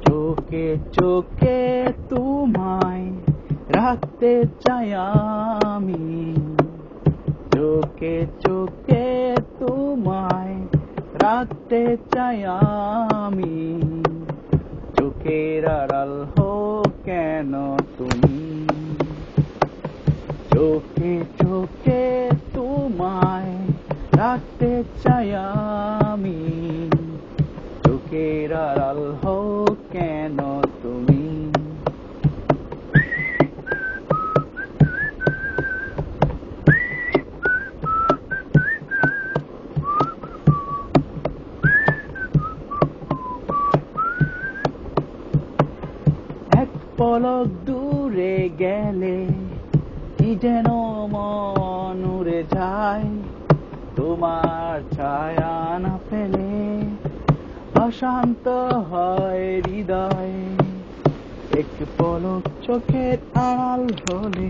চোখে চোখে তোমায় রাখতে চাই আমি, চোখে চোখে তোমায় রাখতে চাই আমি। চোখের আড়াল হো কেন তুমি, চোখে চোখে তোমায় রাখতে চাই আমি। চোখের আড়াল হো কেন তুমি। এক পলক দূরে গেলে কি যেন মন উড়ে যায়, তোমার ছায়া না পেলে অশান্ত হয় হৃদয়। এক পলক চোখের আড়াল হলে